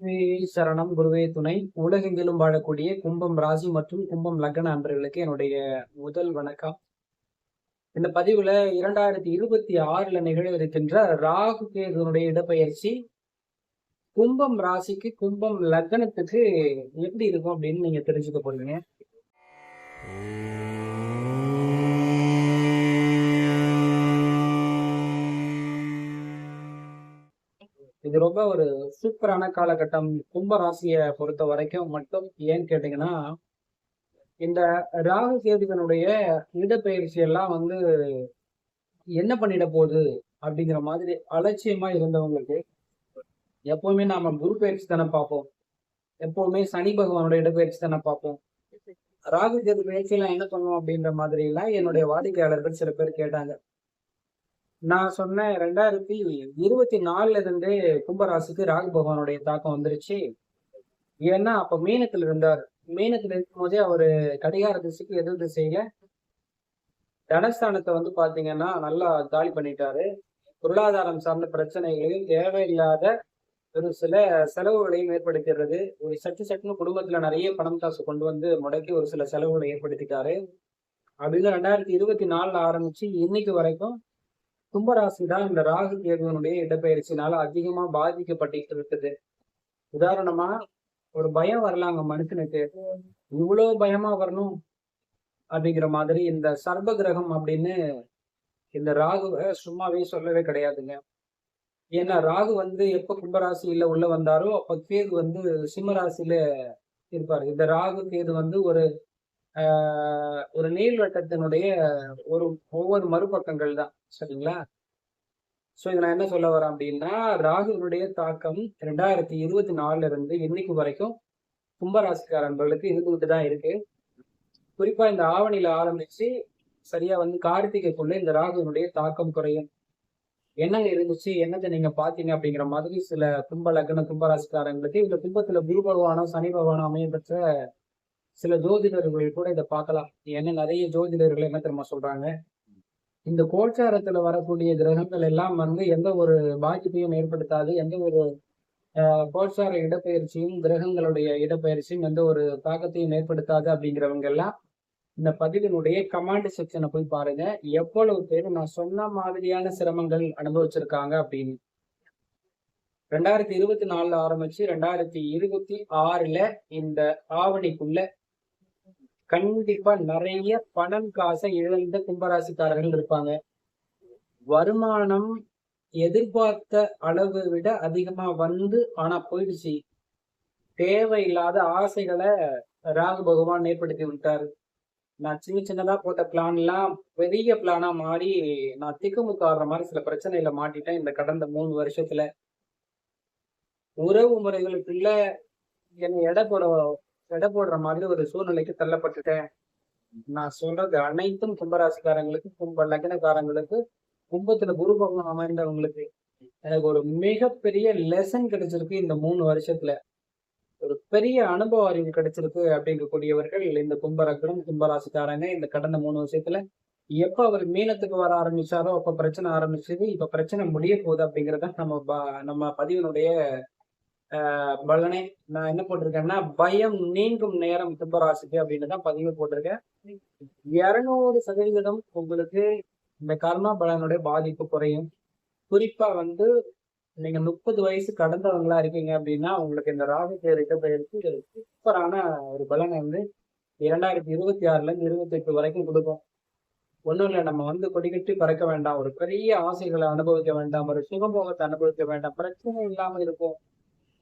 குருவே சரணம், குருவே துணை. உலகெங்கிலும் வாழக்கூடிய கும்பம் ராசி மற்றும் கும்பம் லக்ன அன்பர்களுக்கு என்னுடைய முதல் வணக்கம். இந்த பதிவுல 2026ல நிகழ இருக்கின்ற ராகு கேதுனுடைய இடப்பெயர்ச்சி கும்பம் ராசிக்கு, கும்பம் லக்னத்துக்கு எப்படி இருக்கும் அப்படின்னு நீங்க தெரிஞ்சுக்க போறீங்க. இது ரொம்ப ஒரு சூப்பரான காலகட்டம் கும்ப ராசியை பொறுத்த வரைக்கும் மட்டும். ஏன்னு கேட்டீங்கன்னா, இந்த ராகு கேதுகளுடைய இடப்பெயர்ச்சி எல்லாம் வந்து என்ன பண்ணிட போகுது அப்படிங்கிற மாதிரி அலட்சியமா இருந்தவங்களுக்கு எப்பவுமே நாம குரு பயிற்சி தானே பார்ப்போம். எப்பவுமே சனி பகவானோட இடப்பெயர்ச்சி தானே பார்ப்போம். ராகு கேது பயிற்சியெல்லாம் என்ன பண்ணுவோம் அப்படின்ற மாதிரி எல்லாம் என்னுடைய வாடிக்கையாளர்கள் சில பேர் கேட்டாங்க. நான் சொன்னேன் 2024ல இருந்தே கும்பராசிக்கு ராகு பகவானுடைய தாக்கம் வந்துருச்சு. ஏன்னா அப்ப மீனத்துல இருந்தார். மீனத்துல இருக்கும் போதே அவரு கடிகார திசைக்கு எதிர் திசையில தனஸ்தானத்தை வந்து பாத்தீங்கன்னா நல்லா காலி பண்ணிட்டாரு. பொருளாதாரம் சார்ந்த பிரச்சனைகளையும் தேவையில்லாத ஒரு சில செலவுகளையும் ஏற்படுத்திடுறது. ஒரு சட்டுன்னு குடும்பத்துல நிறைய பணம் காசு கொண்டு வந்து முடக்கி ஒரு சில செலவுகளை ஏற்படுத்திட்டாரு. அப்படின்னு 2024ல ஆரம்பிச்சு இன்னைக்கு வரைக்கும் கும்பராசி தான் இந்த ராகு கேதுவனுடைய இடப்பெயர்ச்சினால அதிகமா பாதிக்கப்பட்டு இருக்குது. உதாரணமா ஒரு பயம் வரலாங்க மனுஷனுக்கு. இவ்வளவு பயமா வரணும் அப்படிங்கிற மாதிரி இந்த சர்ப கிரகம் அப்படின்னு இந்த ராகுவை சும்மாவே சொல்லவே கிடையாதுங்க. ஏன்னா ராகு வந்து எப்ப கும்பராசியில உள்ள வந்தாரோ அப்ப கேது வந்து சிம்ம ராசியில இருப்பாரு. இந்த ராகு கேது வந்து ஒரு நீள்வட்டத்தினுடைய ஒரு ஒவ்வொரு மறுபக்கங்கள் தான். சரிங்களா? சோ இதை நான் என்ன சொல்ல வரேன் அப்படின்னா, ராகுனுடைய தாக்கம் 2024ல இருந்து இன்னைக்கு வரைக்கும் கும்பராசிக்கார நண்பர்களுக்கு இருந்துகிட்டு தான் இருக்கு. குறிப்பா இந்த ஆவணியில ஆரம்பிச்சு சரியா வந்து கார்த்திகைக்குள்ள இந்த ராகுனுடைய தாக்கம் குறையும். என்னங்க இருந்துச்சு, என்னத்தை நீங்க பாத்தீங்க அப்படிங்கிற மாதிரி சில கும்ப லக்ன கும்பராசிக்காரங்களுக்கு இந்த கும்பத்துல குரு பகவானோ சனி பகவானோ அமைய பெற்ற சில ஜோதிடர்கள் கூட இதை பார்க்கலாம். ஏன்னா நிறைய ஜோதிடர்கள் என்ன தெரியுமா சொல்றாங்க, இந்த கோச்சாரத்துல வரக்கூடிய கிரகங்கள் எல்லாம் வந்து எந்த ஒரு பாதிப்பையும் ஏற்படுத்தாது. எந்த ஒரு கோச்சார இடப்பெயர்ச்சியும் கிரகங்களுடைய இடப்பெயர்ச்சியும் எந்த ஒரு தாக்கத்தையும் ஏற்படுத்தாது அப்படிங்கிறவங்க எல்லாம் இந்த பதிவினுடைய கமாண்ட் செக்ஷனை போய் பாருங்க. எவ்வளவு பேர் நான் சொன்ன மாதிரியான சிரமங்கள் அனுபவிச்சிருக்காங்க அப்படின்னு. 2024ல ஆரம்பிச்சு 2026ல இந்த ஆவணிக்குள்ள கண்டிப்பா நிறைய பணம் காசை இழந்த கும்பராசிக்காரர்கள் இருப்பாங்க. வருமானம் எதிர்பார்த்த அளவு விட அதிகமா வந்து ஆனா போயிடுச்சு. தேவையில்லாத ஆசைகளை ராகு பகவான் ஏற்படுத்தி விட்டாரு. நான் சின்னதா போட்ட பிளான் எல்லாம் பெரிய பிளானா மாறி நான் திக்குமுக்காடுற மாதிரி சில பிரச்சனையில மாட்டிட்டேன். இந்த கடந்த 3 வருஷத்துல உறவு முறைகளுக்குள்ள என்னை எடை போடுற மாதிரி ஒரு சூழ்நிலைக்கு தள்ளப்பட்டுட்டேன். நான் சொல்றது அனைத்தும் கும்பராசிக்காரங்களுக்கு, கும்ப லக்னக்காரங்களுக்கு, கும்பத்துல குரு பகவான் அமைந்தவங்களுக்கு எனக்கு ஒரு மிகப்பெரிய லெசன் கிடைச்சிருக்கு. இந்த 3 வருஷத்துல ஒரு பெரிய அனுபவ அறிவு கிடைச்சிருக்கு அப்படிங்கக்கூடியவர்கள் இந்த கும்பலக்னம் கும்பராசிக்காரங்க. இந்த கடந்த 3 வருஷத்துல எப்ப அவர் மீனத்துக்கு வர ஆரம்பிச்சாரோ அப்ப பிரச்சனை ஆரம்பிச்சது. இப்ப பிரச்சனை முடிய போகுது அப்படிங்கறத நம்ம பதிவினுடைய பலனே. நான் என்ன போட்டிருக்கேன்னா, பயம் நீங்கும் நேரம் கும்பராசிக்கு அப்படின்னு தான் பதிவு போட்டிருக்கேன். 200% உங்களுக்கு இந்த கர்மா பலனுடைய பாதிப்பு குறையும். குறிப்பா வந்து நீங்க 30 வயசு கடந்தவங்களா இருக்கீங்க அப்படின்னா உங்களுக்கு இந்த ராகு கேது பயிற்சி சூப்பரான ஒரு பலனை வந்து 2026ல இருந்து 28 வரைக்கும் கொடுக்கும். ஒண்ணும் இல்லை, நம்ம வந்து கொடிகட்டி பறக்க வேண்டாம், ஒரு பெரிய ஆசைகளை அனுபவிக்க வேண்டாம், ஒரு சுகபோகத்தை அனுபவிக்க வேண்டாம், பிரச்சனை இல்லாம இருக்கும்,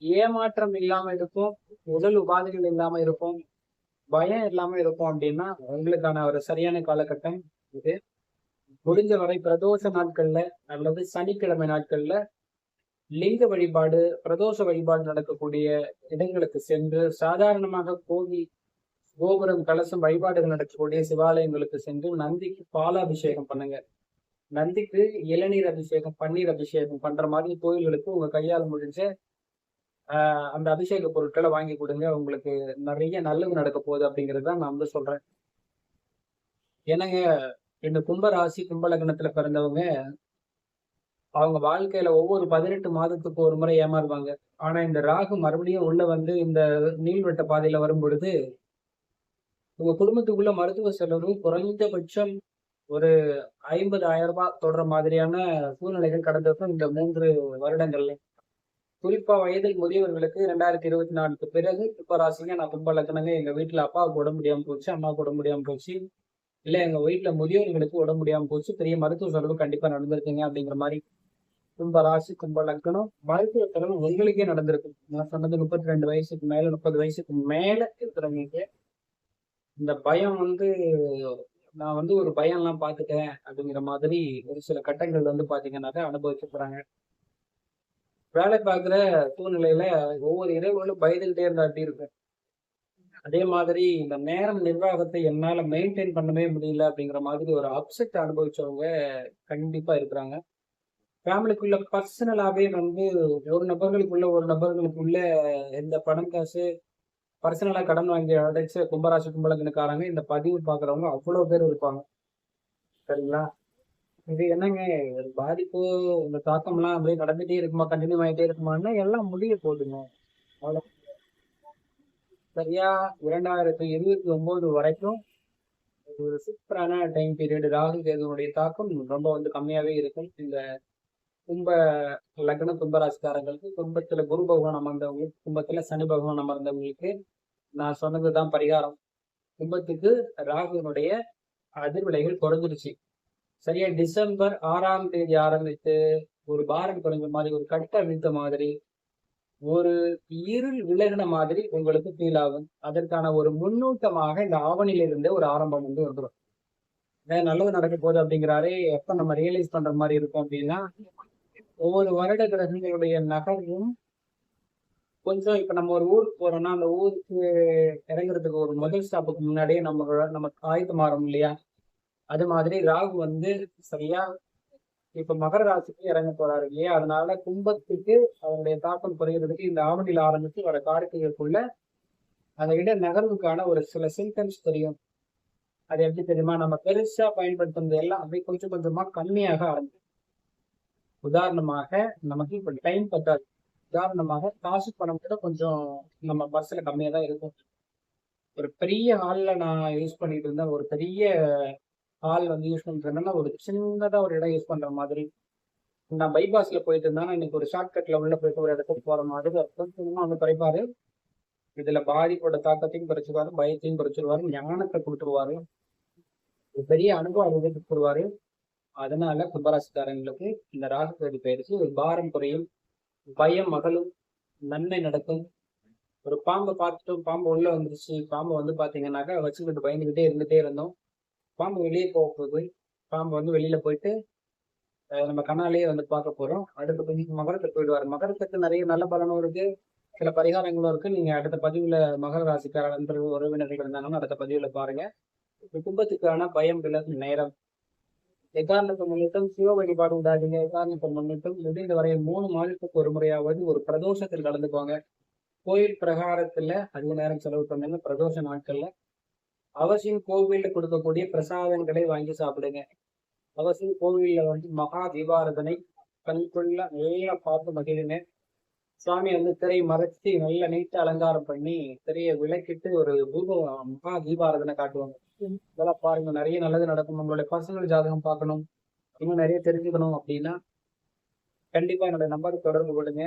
ஏமாற்றம் இல்லாம இருக்கும், உடல் உபாதைகள் இல்லாம இருக்கும், பயம் இல்லாம இருக்கும் அப்படின்னா உங்களுக்கான ஒரு சரியான காலகட்டம் இது. முடிஞ்ச வரை பிரதோஷ நாட்கள்ல அல்லது சனிக்கிழமை நாட்கள்ல லிங்க வழிபாடு, பிரதோஷ வழிபாடு நடக்கக்கூடிய இடங்களுக்கு சென்று, சாதாரணமாக கோவில் கோபுரம் கலசம் வழிபாடுகள் நடக்கக்கூடிய சிவாலயங்களுக்கு சென்று நந்திக்கு பாலாபிஷேகம் பண்ணுங்க. நந்திக்கு இளநீர் அபிஷேகம், பன்னீர் அபிஷேகம் பண்ற மாதிரி கோயில்களுக்கு உங்க கையால் முடிஞ்ச அந்த அபிஷேக பொருட்களை வாங்கி கொடுங்க. உங்களுக்கு நிறைய நல்லது நடக்க போகுது அப்படிங்கிறது தான் நான் வந்து சொல்றேன். ஏன்னாங்க இந்த கும்ப ராசி கும்ப லக்னத்துல பிறந்தவங்க அவங்க வாழ்க்கையில ஒவ்வொரு 18 மாதத்துக்கு ஒரு முறை ஏமாறுவாங்க. ஆனா இந்த ராகு மறுபடியும் உள்ள வந்து இந்த நீள்வட்ட பாதையில வரும்பொழுது, உங்க குடும்பத்துக்குள்ள மருத்துவ செலவு குறைந்தபட்சம் ஒரு ரூ. 50,000 தொடர மாதிரியான சூழ்நிலைகள் கடந்திருக்கும் இந்த 3 வருடங்கள்ல. குறிப்பா வயதில் முதியவர்களுக்கு 2024க்கு பிறகு கும்ப ராசிங்க, நான் கும்ப லக்னங்க. எங்க வீட்ல அப்பாவுக்கு உடம்பு முடியாம போச்சு, அம்மாவுக்கு உடம்பு முடியாம போச்சு. இல்ல எங்க வீட்ல முதியோர்களுக்கு உடம்பு முடியாம போச்சு. பெரிய மருத்துவ செலவு கண்டிப்பா நடந்திருக்குங்க அப்படிங்கிற மாரி. கும்ப ராசி, கும்ப லக்னம் மருத்துவ செலவு உங்களுக்கே நடந்திருக்கும். நான் சொன்னது 32 வயசுக்கு மேல, 30 வயசுக்கு மேல இருக்கிறவங்களுக்கு இந்த பயம் வந்து நான் வந்து ஒரு பயம்லாம் பார்த்துட்டேன் அப்படிங்கிற மாதிரி ஒரு சில கட்டங்கள் வந்து பார்த்தீங்கன்னாக்கா அனுபவிக்க போறாங்க. வேலை பார்க்குற சூழ்நிலையில ஒவ்வொரு இரவுகளும் பயந்துகிட்டே இருந்தா எப்படி இருக்கும்? அதே மாதிரி இந்த நேரம் நிர்வாகத்தை என்னால மெயின்டெயின் பண்ணவே முடியல அப்படிங்கிற மாதிரி ஒரு அப்செட் அனுபவிச்சவங்க கண்டிப்பா இருக்கிறாங்க. ஃபேமிலிக்குள்ள பர்சனலாவே வந்து ஒரு நபர்களுக்குள்ள ஒரு நபர்களுக்குள்ள எந்த பணம் காசு பர்சனலா கடன் வாங்கி அடைச்ச கும்பராசி கும்பலக்கணக்காரங்க இந்த பதிவு பார்க்குறவங்க அவ்வளோ பேர் இருப்பாங்க. சரிங்களா? இது என்னங்க ஒரு பாதிப்பு, இந்த தாக்கம்லாம் அப்படியே நடந்துட்டே இருக்குமா? கன்டின்யூ ஆயிட்டே இருக்குமான்னா எல்லாம் முடிய போகுதுங்க. அவ்வளோ சரியா 2029 வரைக்கும் ஒரு சூப்பரான டைம் பீரியட். ராகு கேதுனுடைய தாக்கம் ரொம்ப வந்து கம்மியாவே இருக்கும். இந்த கும்ப லக்ன கும்பராசிக்காரங்களுக்கு கும்பத்துல குரு பகவான் அமர்ந்தவங்களுக்கு, கும்பத்துல சனி பகவான் அமர்ந்தவங்களுக்கு நான் சொன்னதுதான் பரிகாரம். கும்பத்துக்கு ராகுனுடைய அதிர்வலைகள் குறைஞ்சிருச்சு. சரியா டிசம்பர் 6ஆம் தேதி ஆரம்பித்து ஒரு பாரம் குறைஞ்ச மாதிரி, ஒரு கட்ட விழுத்த மாதிரி, ஒரு இருள் விலகின மாதிரி உங்களுக்கு ஃபீல் ஆகும். அதற்கான ஒரு முன்னூட்டமாக இந்த ஆவணியில இருந்தே ஒரு ஆரம்பம் வந்து வந்துடும். நல்லது நடக்க போகுது அப்படிங்கிறாரே, எப்ப நம்ம ரியலைஸ் பண்ற மாதிரி இருக்கும் அப்படின்னா, ஒவ்வொரு வருட கிரகங்களுடைய நகர்வும் கொஞ்சம் இப்ப நம்ம ஒரு ஊருக்கு போறோம்னா, அந்த ஊருக்கு இறங்குறதுக்கு ஒரு முதல் ஸ்டாப்புக்கு முன்னாடியே நமக்கு ஆயத்தமாறோம் இல்லையா? அது மாதிரி ராகு வந்து சரியா இப்ப மகர ராசிக்கு இறங்க போறாரு இல்லையா? அதனால கும்பத்துக்கு அதனுடைய தாக்கம் குறைகிறதுக்கு இந்த ஆவணியில ஆரம்பிச்சு வர கார்த்திகைக்குள்ள அந்த இட நகர்வுக்கான ஒரு சில சிம்டம்ஸ் தெரியும். அது எப்படி தெரியுமா? நம்ம பெருசா பயன்படுத்துறது எல்லாம் அப்படியே கொஞ்சம் கொஞ்சமா கம்மியாக ஆரம்பிக்கும். உதாரணமாக நமக்கு இப்ப டைம் பத்தாது. உதாரணமாக காசு பணம் கூட கொஞ்சம் நம்ம பர்ஸ்ல கம்மியா தான் இருக்கும். ஒரு பெரிய ஹால்ல நான் யூஸ் பண்ணிட்டு இருந்தேன். ஒரு பெரிய ஹால் வந்து யூஸ் பண்ணிட்டு இருந்தேன்னா, ஒரு சின்னதா ஒரு இடம் யூஸ் பண்ற மாதிரி. நான் பைபாஸ்ல போயிட்டு இருந்தாலும் இன்னைக்கு ஒரு ஷார்ட்கட்ல உள்ள போயிட்டு ஒரு இடத்துக்கு போற மாதிரி கொஞ்சமா வந்து குறைப்பாரு. இதுல பாதிப்போட தாக்கத்தையும் குறைச்சிருவாரு, பயத்தையும் குறைச்சிருவாரு, ஞானத்தை கொடுத்துருவாரு, ஒரு பெரிய அனுபவத்தை கொடுத்துருவாரு. அதனால கும்பராசிக்காரங்களுக்கு இந்த ராகு கேது பயிற்சி ஒரு பாரம் குறையும், பயம் அகலும், நன்மை நடக்கும். ஒரு பாம்பை பார்த்துட்டோம், பாம்பு உள்ள வந்துருச்சு, பாம்பை வந்து பாத்தீங்கன்னாக்கா வச்சுக்கிட்டு பயந்துகிட்டே இருந்துட்டே இருந்தோம். பாம்பு வெளியே போக போகுது. பாம்பு வந்து வெளியில போயிட்டு நம்ம கண்ணாலேயே வந்து பார்க்க போறோம். அடுத்த பதிவு மகரத்துக்கு போயிடுவாரு. மகரத்துக்கு நிறைய நல்ல பலனும் இருக்கு, சில பரிகாரங்களும் இருக்கு. நீங்க அடுத்த பதிவுல மகர ராசிக்கார நண்பர்கள் உறவினர்கள் இருந்தாங்கன்னா அடுத்த பதிவுல பாருங்க. குடும்பத்துக்கான பயம் விலகும் நேரம். எக்காரணத்தை முன்னிட்டும் சிவ வழிபாடு உண்டாகுங்க. எக்காரணத்தை முன்னிட்டும் முடிந்த வரை 3 மாதத்துக்கு ஒரு முறையாவது ஒரு பிரதோஷத்தில் கலந்துக்குவாங்க. கோயில் பிரகாரத்துல அதிக நேரம் செலவு பண்ணுங்க. பிரதோஷ நாட்கள்ல அவசியம் கோவில்ல கொடுக்கக்கூடிய பிரசாதங்களை வாங்கி சாப்பிடுங்க. அவசியம் கோவில்ல வந்து மகா தீபாரதனை கண்கொள்ள நல்லா பார்த்து மகிழுங்க. சுவாமி வந்து திரை மறைச்சி நல்ல நீட்ட அலங்காரம் பண்ணி திரையை விளக்கிட்டு ஒரு மகா தீபாரதனை காட்டுவாங்க. இதெல்லாம் பாருங்க, நிறைய நல்லது நடக்கும். நம்மளுடைய பர்சனல் ஜாதகம் பார்க்கணும், இன்னும் நிறைய தெரிஞ்சுக்கணும் அப்படின்னா கண்டிப்பா என்னோட நம்பருக்கு தொடர்பு கொள்ளுங்க.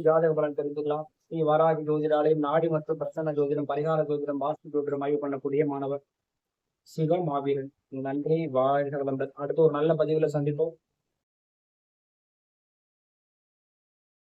ஜாதக பலன் தெரிஞ்சுக்கலாம். ஸ்ரீ வராகி ஜோதிடாலயம் நாடி மற்றும் பிரசன்ன ஜோதிடம், பரிகார ஜோதிடம், வாஸ்து ஜோதிடம் ஆய்வு பண்ணக்கூடிய மாணவர் சிவ மாவீரன். நன்றி, வாழ்க வளமுடன். அடுத்து ஒரு நல்ல பதிவுல சந்திப்போம்.